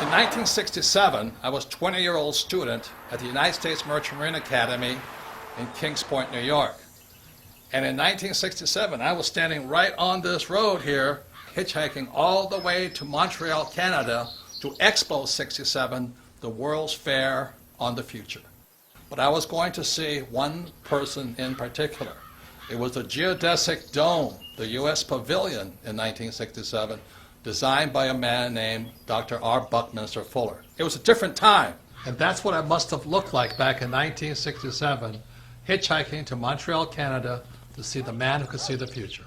In 1967, I was a 20-year-old student at the United States Merchant Marine Academy in Kings Point, New York. And in 1967, I was standing right on this road here, hitchhiking all the way to Montreal, Canada, to Expo 67, the World's Fair on the Future. But I was going to see one person in particular. It was the geodesic dome, the U.S. Pavilion in 1967, designed by a man named Dr. R. Buckminster Fuller. It was a different time. And that's what I must have looked like back in 1967, hitchhiking to Montreal, Canada, to see the man who could see the future.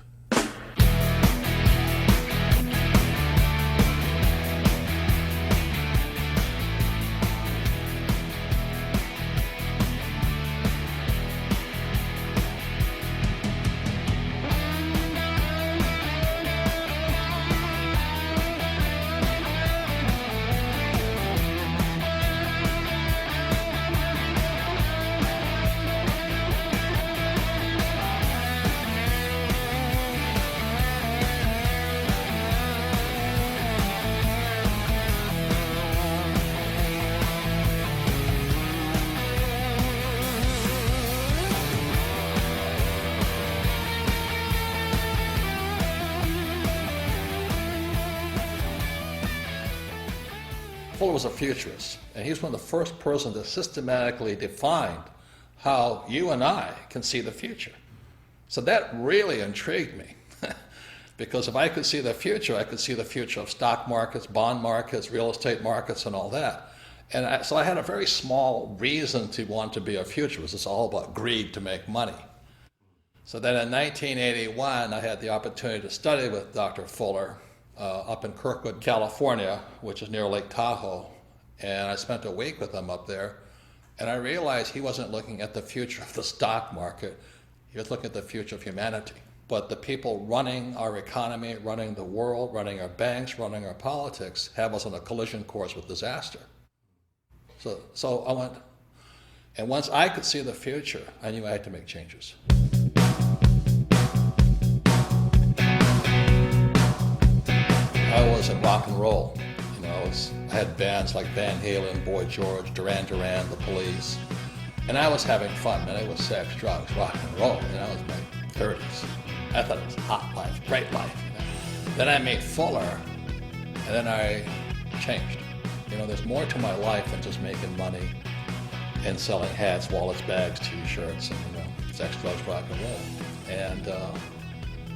Fuller was a futurist, and he's one of the first persons that systematically defined how you and I can see the future. So that really intrigued me, because if I could see the future, I could see the future of stock markets, bond markets, real estate markets, and all that. And so I had a very small reason to want to be a futurist. It's all about greed to make money. So then in 1981, I had the opportunity to study with Dr. Fuller up in Kirkwood, California, which is near Lake Tahoe. And I spent a week with him up there. And I realized he wasn't looking at the future of the stock market. He was looking at the future of humanity. But the people running our economy, running the world, running our banks, running our politics, have us on a collision course with disaster. So I went, and once I could see the future, I knew I had to make changes. I was in rock and roll. You know, I had bands like Van Halen, Boy George, Duran Duran, The Police, and I was having fun, man. It was sex, drugs, rock and roll. You know, it was my 30s. I thought it was a hot life, great life. You know? Then I met Fuller, and then I changed. You know, there's more to my life than just making money and selling hats, wallets, bags, T-shirts, and sex, drugs, rock and roll. And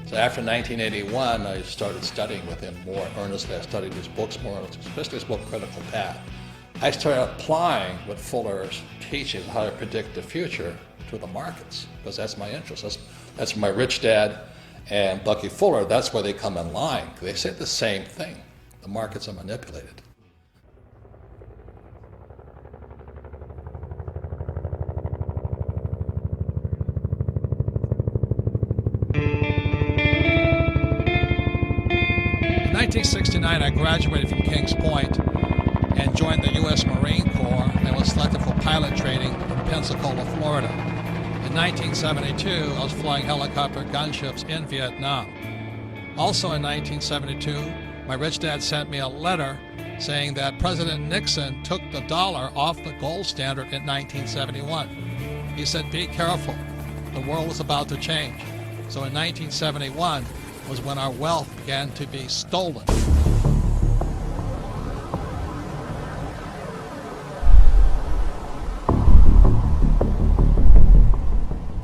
so after 1981, I started studying with him more earnestly. I studied his books more earnestly, especially his book, Critical Path. I started applying what Fuller's teaches, how to predict the future, to the markets, because that's my interest. That's my rich dad and Bucky Fuller, that's where they come in line. They say the same thing. The markets are manipulated. In 1969, I graduated from Kings Point and joined the U.S. Marine Corps and was selected for pilot training in Pensacola, Florida. In 1972, I was flying helicopter gunships in Vietnam. Also in 1972, my rich dad sent me a letter saying that President Nixon took the dollar off the gold standard in 1971. He said, "Be careful, the world is about to change." So in 1971 was when our wealth began to be stolen.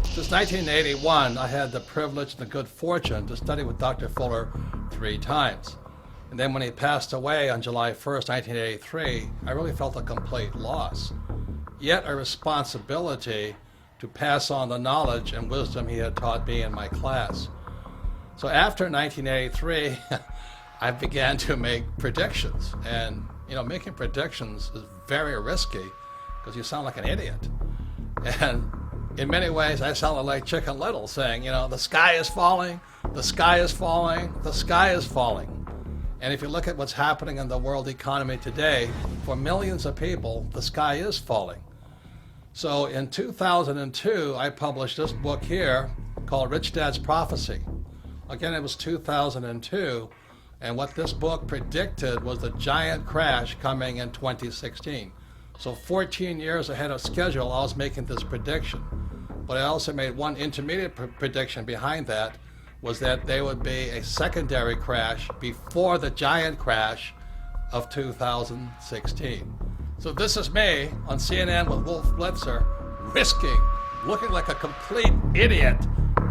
Since 1981, I had the privilege and the good fortune to study with Dr. Fuller 3 times. And then when he passed away on July 1st, 1983, I really felt a complete loss, yet a responsibility to pass on the knowledge and wisdom he had taught me in my class. So after 1983, I began to make predictions. And making predictions is very risky because you sound like an idiot. And in many ways, I sounded like Chicken Little saying, the sky is falling, the sky is falling, the sky is falling. And if you look at what's happening in the world economy today, for millions of people, the sky is falling. So in 2002, I published this book here called Rich Dad's Prophecy. Again, it was 2002, And what this book predicted was the giant crash coming in 2016. So 14 years ahead of schedule, I was making this prediction. But I also made one intermediate prediction behind that, was that there would be a secondary crash before the giant crash of 2016. So this is me on CNN with Wolf Blitzer, looking like a complete idiot,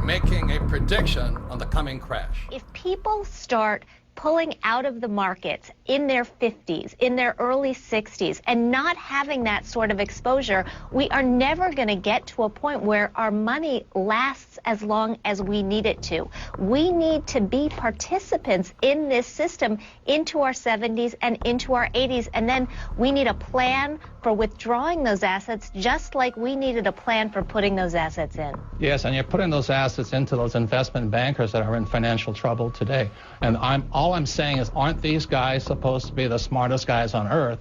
making a prediction on the coming crash. If people start pulling out of the markets in their 50s, in their early 60s, and not having that sort of exposure, we are never going to get to a point where our money lasts as long as we need it to. We need to be participants in this system into our 70s and into our 80s, and then we need a plan for withdrawing those assets, just like we needed a plan for putting those assets in. Yes, and you're putting those assets into those investment bankers that are in financial trouble today. And all I'm saying is, aren't these guys supposed to be the smartest guys on earth?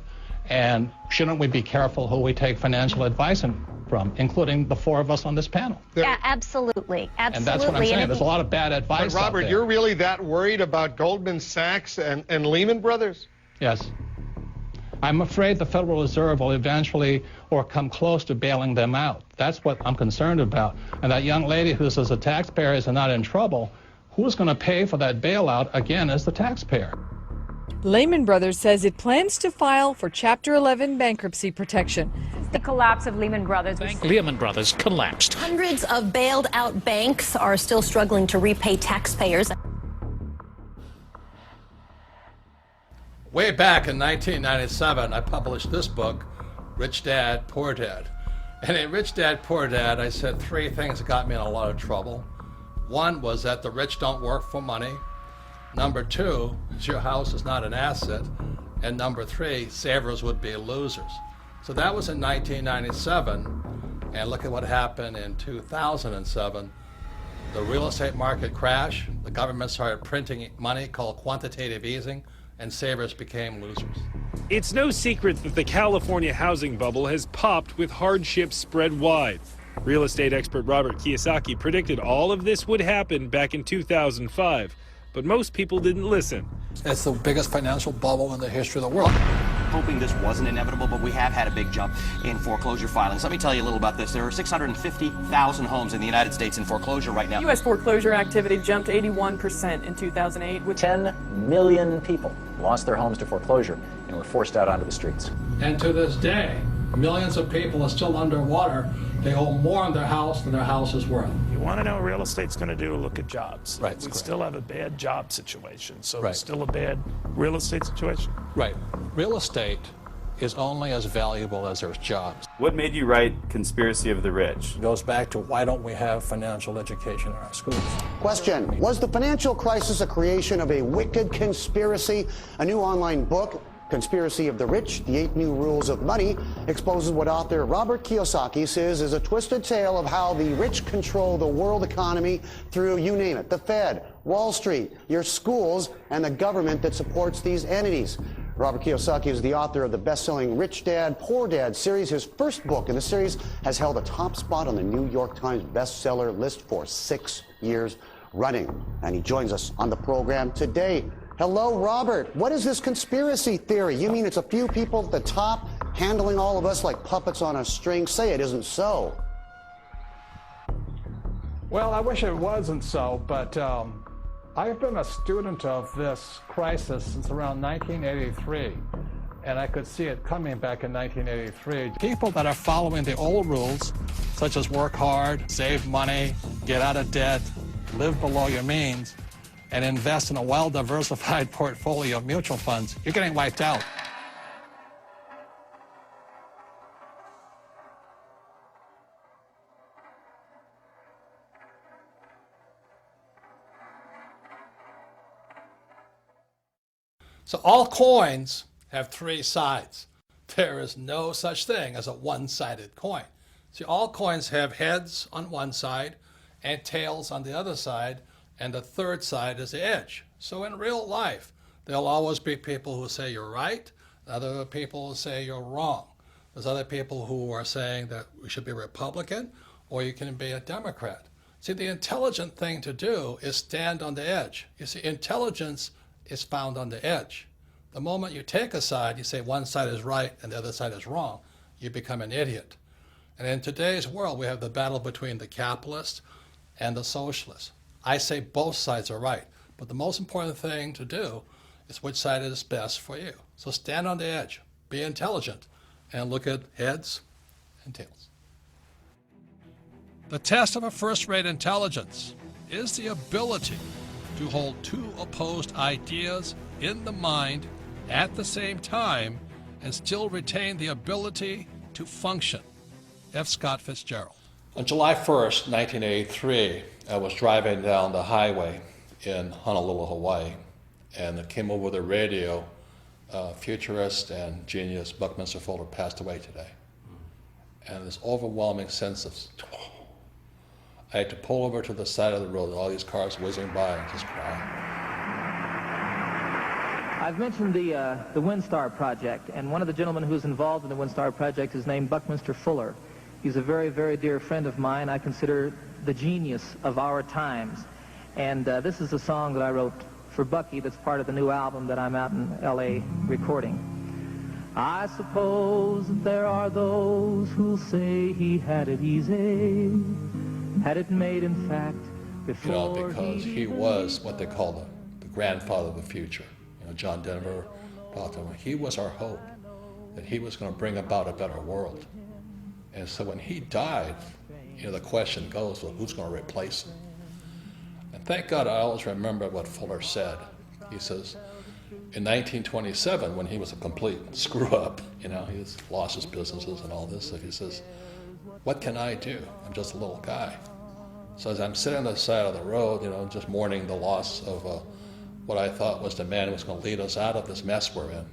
And shouldn't we be careful who we take financial advice from, including the four of us on this panel? Yeah, absolutely. Absolutely. And that's what I'm saying. There's a lot of bad advice. But Robert, out there. you're really that worried about Goldman Sachs and Lehman Brothers? Yes. I'm afraid the Federal Reserve will eventually or come close to bailing them out. That's what I'm concerned about. And that young lady who says the taxpayers are not in trouble, who's going to pay for that bailout again is the taxpayer. Lehman Brothers says it plans to file for Chapter 11 bankruptcy protection. The collapse of Lehman Brothers. Lehman Brothers collapsed. Hundreds of bailed out banks are still struggling to repay taxpayers. Way back in 1997, I published this book, Rich Dad, Poor Dad. And in Rich Dad, Poor Dad, I said three things that got me in a lot of trouble. One was that the rich don't work for money. Number two, your house is not an asset. And number three, savers would be losers. So that was in 1997. And look at what happened in 2007. The real estate market crashed. The government started printing money called quantitative easing, and savers became losers. It's no secret that the California housing bubble has popped with hardships spread wide. Real estate expert Robert Kiyosaki predicted all of this would happen back in 2005, but most people didn't listen. It's the biggest financial bubble in the history of the world. Hoping this wasn't inevitable, but we have had a big jump in foreclosure filings. Let me tell you a little about this. There are 650,000 homes in the United States in foreclosure right now. U.S. foreclosure activity jumped 81% in 2008. With 10 million people lost their homes to foreclosure and were forced out onto the streets. And to this day, millions of people are still underwater. They owe more on their house than their house is worth. You want to know what real estate's going to do? Look at jobs. Right. We still have a bad job situation, so Right. it's still a bad real estate situation. Right. Real estate is only as valuable as there's jobs. What made you write Conspiracy of the Rich? It goes back to why don't we have financial education in our schools? Question: was the financial crisis a creation of a wicked conspiracy? A new online book, Conspiracy of the Rich, The 8 New Rules of Money, exposes what author Robert Kiyosaki says is a twisted tale of how the rich control the world economy through, you name it, the Fed, Wall Street, your schools, and the government that supports these entities. Robert Kiyosaki is the author of the best-selling Rich Dad, Poor Dad series. His first book in the series has held a top spot on the New York Times bestseller list for 6 years running. And he joins us on the program today. Hello, Robert. What is this conspiracy theory? You mean it's a few people at the top handling all of us like puppets on a string? Say it isn't so. Well, I wish it wasn't so, but I've been a student of this crisis since around 1983, and I could see it coming back in 1983. People that are following the old rules, such as work hard, save money, get out of debt, live below your means, and invest in a well-diversified portfolio of mutual funds, you're getting wiped out. So all coins have three sides. There is no such thing as a one-sided coin. See, all coins have heads on one side and tails on the other side, and the third side is the edge. So in real life, there'll always be people who say you're right, other people who say you're wrong. There's other people who are saying that we should be Republican or you can be a Democrat. See, the intelligent thing to do is stand on the edge. You see, intelligence is found on the edge. The moment you take a side, you say one side is right and the other side is wrong, you become an idiot. And in today's world, we have the battle between the capitalists and the socialists. I say both sides are right, but the most important thing to do is which side is best for you. So stand on the edge, be intelligent, and look at heads and tails. The test of a first-rate intelligence is the ability to hold two opposed ideas in the mind at the same time and still retain the ability to function. F. Scott Fitzgerald. On July 1st, 1983, I was driving down the highway in Honolulu, Hawaii, and it came over the radio, futurist and genius Buckminster Fuller passed away today. And this overwhelming sense of, I had to pull over to the side of the road, all these cars whizzing by and just cry. I've mentioned the WinStar project, and one of the gentlemen who's involved in the WinStar project is named Buckminster Fuller. He's a very, very dear friend of mine. I consider the genius of our times. And this is a song that I wrote for Bucky that's part of the new album that I'm out in L.A. recording. I suppose that there are those who'll say he had it easy, had it made in fact before. Because he was what they call the grandfather of the future. John Denver talked about him. He was our hope, that he was going to bring about a better world. And so when he died, the question goes, well, who's going to replace him? And thank God I always remember what Fuller said. He says, in 1927, when he was a complete screw-up, he lost his businesses and all this stuff, he says, what can I do? I'm just a little guy. So as I'm sitting on the side of the road, just mourning the loss of what I thought was the man who was going to lead us out of this mess we're in,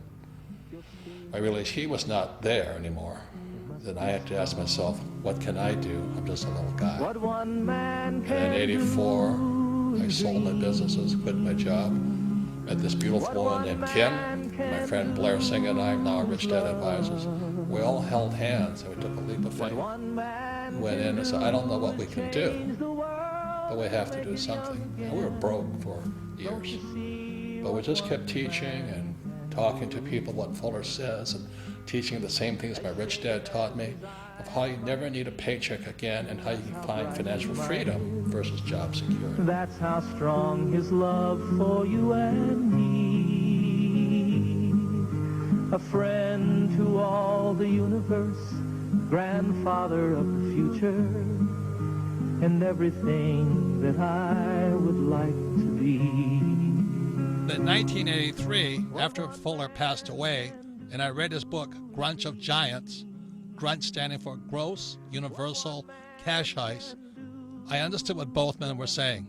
I realized he was not there anymore. Then I had to ask myself, what can I do? I'm just a little guy. And in '84, I sold my businesses, quit my job, met this beautiful woman named Kim, my friend Blair Singh and I, now Rich Dad Advisors. We all held hands and we took a leap of faith. Went in and said, I don't know what we can do, but we have to do something. And we were broke for years. But we just kept teaching and talking to people what Fuller says and teaching the same things my rich dad taught me of how you never need a paycheck again and how you can find financial freedom versus job security. That's how strong his love for you and me. A friend to all the universe, grandfather of the future, and everything that I would like to be. In 1983, after Fuller passed away, and I read his book, Grunch of Giants, Grunch standing for Gross Universal Cash Heist, I understood what both men were saying.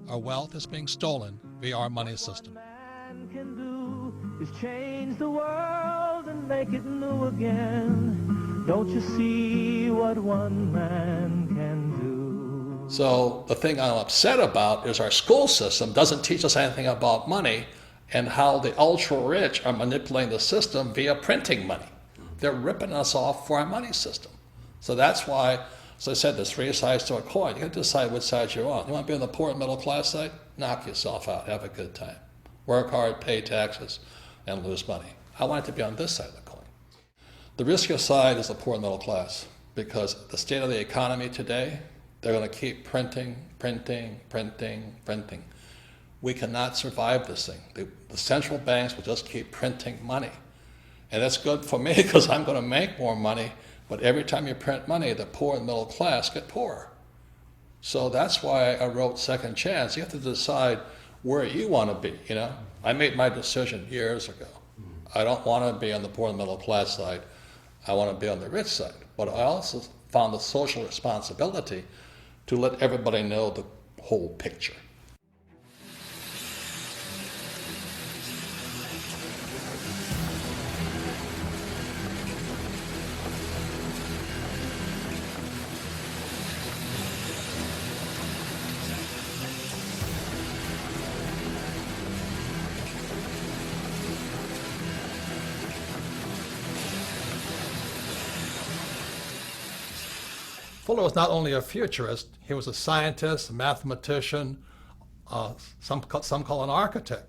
Our wealth is being stolen via our money system. Man can do is change the world and make it new again. Don't you see what one man can do? So the thing I'm upset about is our school system doesn't teach us anything about money and how the ultra-rich are manipulating the system via printing money. They're ripping us off for our money system. So that's why, as I said, there's three sides to a coin. You got to decide which side you're on. You want to be on the poor and middle class side? Knock yourself out. Have a good time. Work hard, pay taxes, and lose money. I want it to be on this side of the coin. The riskier side is the poor and middle class, because the state of the economy today, they're going to keep printing. We cannot survive this thing. The central banks will just keep printing money. And that's good for me because I'm going to make more money, but every time you print money, the poor and middle class get poorer. So that's why I wrote Second Chance. You have to decide where you want to be, I made my decision years ago. I don't want to be on the poor and middle class side. I want to be on the rich side. But I also found the social responsibility to let everybody know the whole picture. Fuller was not only a futurist, he was a scientist, a mathematician, some call an architect.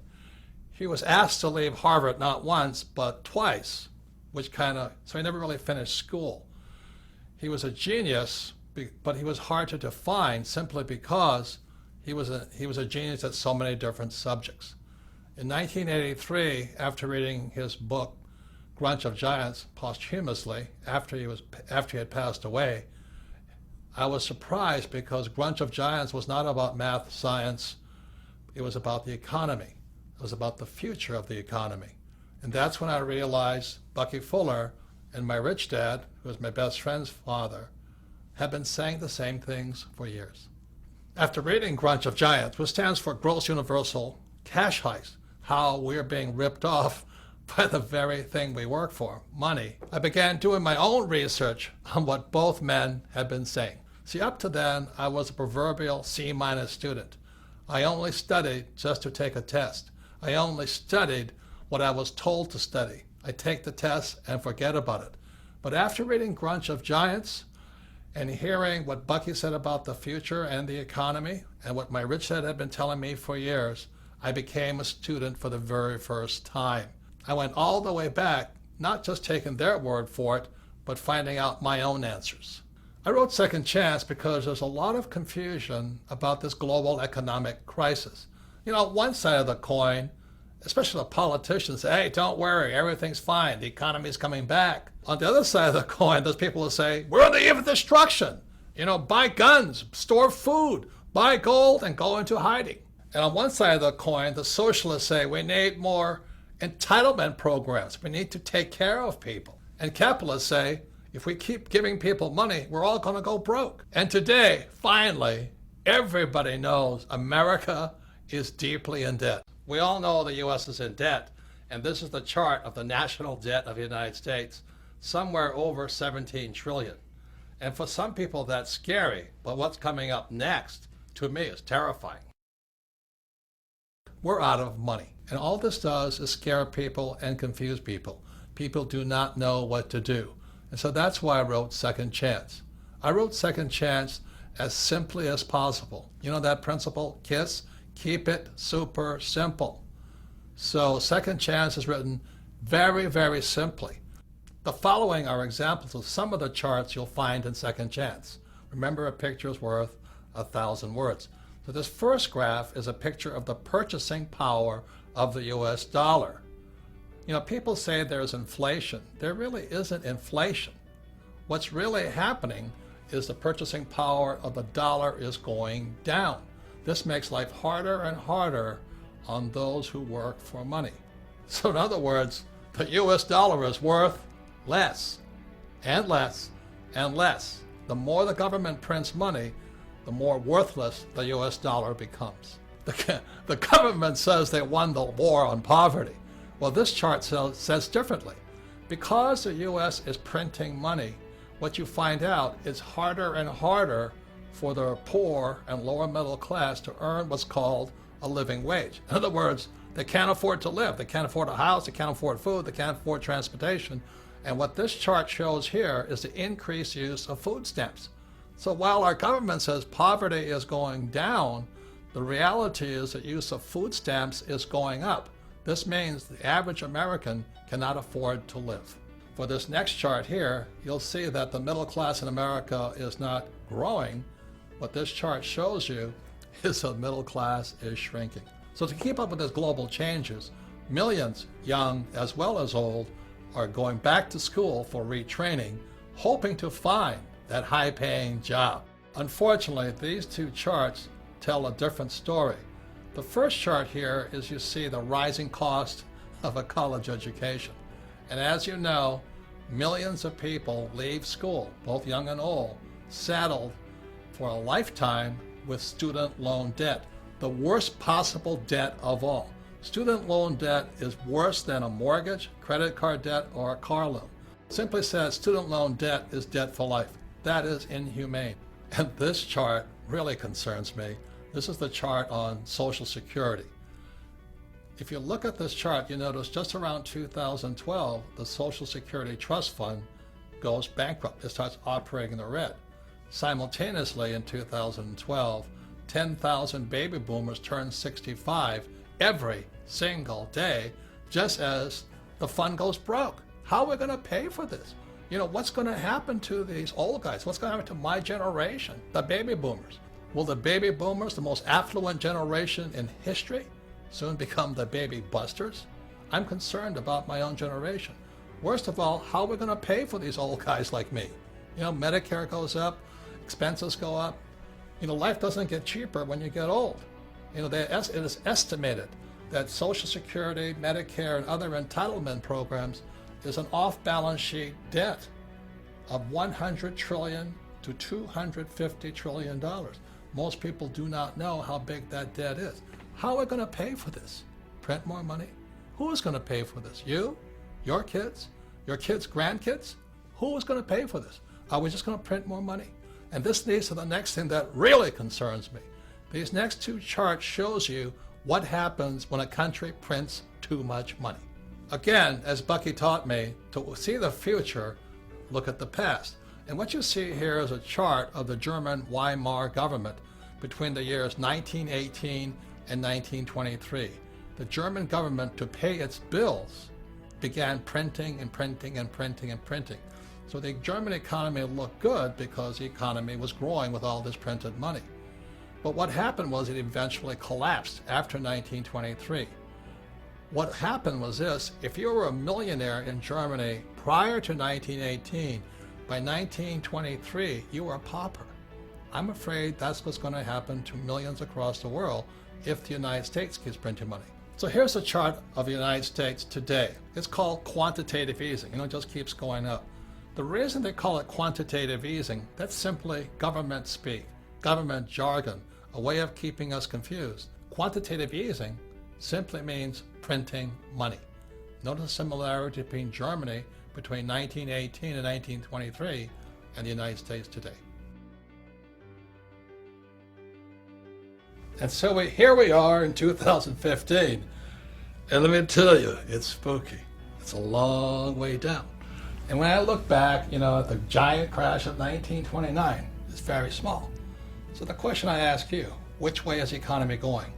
He was asked to leave Harvard not once, but twice, so he never really finished school. He was a genius, but he was hard to define simply because he was a genius at so many different subjects. In 1983, after reading his book, Grunch of Giants, posthumously, after he had passed away, I was surprised because Grunch of Giants was not about math, science, it was about the economy. It was about the future of the economy. And that's when I realized Bucky Fuller and my rich dad, who was my best friend's father, had been saying the same things for years. After reading Grunch of Giants, which stands for Gross Universal Cash Heist, how we're being ripped off by the very thing we work for, money, I began doing my own research on what both men had been saying. See, up to then, I was a proverbial C- student. I only studied just to take a test. I only studied what I was told to study. I take the test and forget about it. But after reading Grunch of Giants and hearing what Bucky said about the future and the economy and what my rich dad had been telling me for years, I became a student for the very first time. I went all the way back, not just taking their word for it, but finding out my own answers. I wrote Second Chance because there's a lot of confusion about this global economic crisis. You know, one side of the coin, especially the politicians, say, hey, don't worry, everything's fine, the economy's coming back. On the other side of the coin, there's people who say, we're on the eve of destruction. You know, buy guns, store food, buy gold, and go into hiding. And on one side of the coin, the socialists say, we need more entitlement programs. We need to take care of people. And capitalists say, if we keep giving people money, we're all going to go broke. And today, finally, everybody knows America is deeply in debt. We all know the U.S. is in debt, and this is the chart of the national debt of the United States, somewhere over 17 trillion. And for some people, that's scary, but what's coming up next, to me, is terrifying. We're out of money, and all this does is scare people and confuse people. People do not know what to do. And so that's why I wrote Second Chance. I wrote Second Chance as simply as possible. You know that principle, KISS? Keep it super simple. So Second Chance is written very, very simply. The following are examples of some of the charts you'll find in Second Chance. Remember, a picture is worth 1,000 words. So this first graph is a picture of the purchasing power of the US dollar. You know, people say there's inflation. There really isn't inflation. What's really happening is the purchasing power of the dollar is going down. This makes life harder and harder on those who work for money. So in other words, the US dollar is worth less and less and less. The more the government prints money, the more worthless the US dollar becomes. The government says they won the war on poverty. Well, this chart says differently. Because the US is printing money, what you find out is harder and harder for the poor and lower middle class to earn what's called a living wage. In other words, they can't afford to live. They can't afford a house, they can't afford food, they can't afford transportation. And what this chart shows here is the increased use of food stamps. So while our government says poverty is going down, the reality is that use of food stamps is going up. This means the average American cannot afford to live. For this next chart here, you'll see that the middle class in America is not growing. What this chart shows you is the middle class is shrinking. So to keep up with these global changes, millions, young as well as old, are going back to school for retraining, hoping to find that high-paying job. Unfortunately, these two charts tell a different story. The first chart here is you see the rising cost of a college education. And as you know, millions of people leave school, both young and old, saddled for a lifetime with student loan debt, the worst possible debt of all. Student loan debt is worse than a mortgage, credit card debt, or a car loan. Simply said, student loan debt is debt for life. That is inhumane. And this chart really concerns me. This is the chart on Social Security. If you look at this chart, you notice just around 2012, the Social Security Trust Fund goes bankrupt. It starts operating in the red. Simultaneously, in 2012, 10,000 baby boomers turned 65 every single day, just as the fund goes broke. How are we going to pay for this? You know, what's going to happen to these old guys? What's going to happen to my generation, the baby boomers? Will the baby boomers, the most affluent generation in history, soon become the baby busters? I'm concerned about my own generation. Worst of all, how are we going to pay for these old guys like me? You know, Medicare goes up, expenses go up. You know, life doesn't get cheaper when you get old. You know, it is estimated that Social Security, Medicare, and other entitlement programs is an off-balance sheet debt of $100 trillion to $250 trillion. Most people do not know how big that debt is. How are we going to pay for this? Print more money? Who is going to pay for this? You? Your kids? Your kids' grandkids? Who is going to pay for this? Are we just going to print more money? And this leads to the next thing that really concerns me. These next two charts shows you what happens when a country prints too much money. Again, as Bucky taught me, to see the future, look at the past. And what you see here is a chart of the German Weimar government between the years 1918 and 1923. The German government, to pay its bills, began printing and printing and printing and printing. So the German economy looked good because the economy was growing with all this printed money. But what happened was it eventually collapsed after 1923. What happened was this: if you were a millionaire in Germany prior to 1918, by 1923 you were a pauper. I'm afraid that's what's going to happen to millions across the world if the United States keeps printing money. So here's a chart of the United States today. It's called quantitative easing. You know, it just keeps going up. The reason they call it quantitative easing, that's simply government speak, government jargon, a way of keeping us confused. Quantitative easing simply means printing money. Notice the similarity between Germany between 1918 and 1923 and the United States today. And so here we are in 2015, and let me tell you, it's spooky. It's a long way down. And when I look back, you know, at the giant crash of 1929, it's very small. So the question I ask you, which way is the economy going?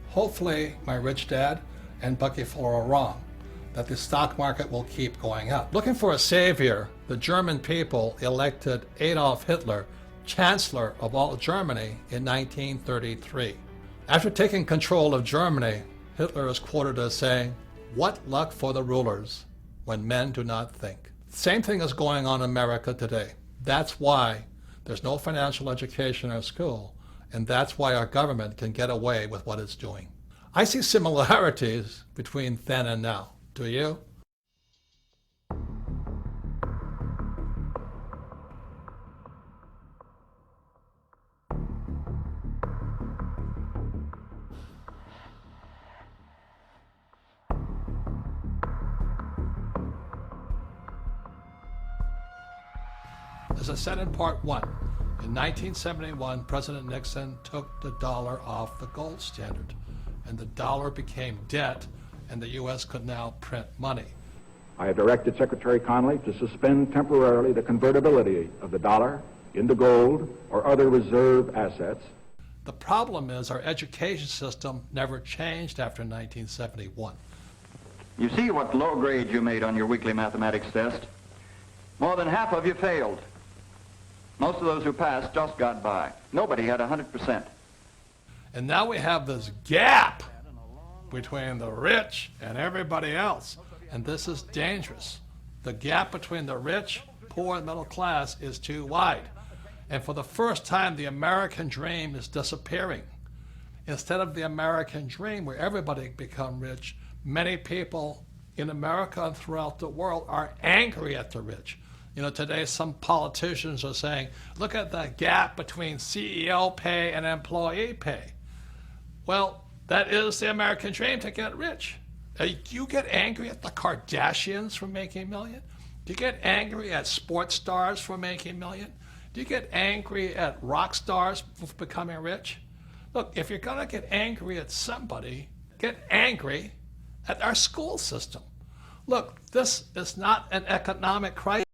Hopefully my rich dad and Bucky Fuller are wrong, that the stock market will keep going up. Looking for a savior, the German people elected Adolf Hitler Chancellor of all Germany in 1933. After taking control of Germany, Hitler is quoted as saying, "What luck for the rulers when men do not think." Same thing is going on in America today. That's why there's no financial education or school, and that's why our government can get away with what it's doing. I see similarities between then and now. Do you? As I said in part one, in 1971, President Nixon took the dollar off the gold standard, and the dollar became debt, and the U.S. could now print money. I have directed Secretary Connally to suspend temporarily the convertibility of the dollar into gold or other reserve assets. The problem is our education system never changed after 1971. You see what low grade you made on your weekly mathematics test? More than half of you failed. Most of those who passed just got by. Nobody had 100%. And now we have this gap between the rich and everybody else. And this is dangerous. The gap between the rich, poor, and middle class is too wide. And for the first time, the American dream is disappearing. Instead of the American dream where everybody become rich, many people in America and throughout the world are angry at the rich. You know, today some politicians are saying, look at the gap between CEO pay and employee pay. Well, that is the American dream, to get rich. Do you get angry at the Kardashians for making million? Do you get angry at sports stars for making million? Do you get angry at rock stars for becoming rich? Look, if you're gonna get angry at somebody, get angry at our school system. Look, this is not an economic crisis.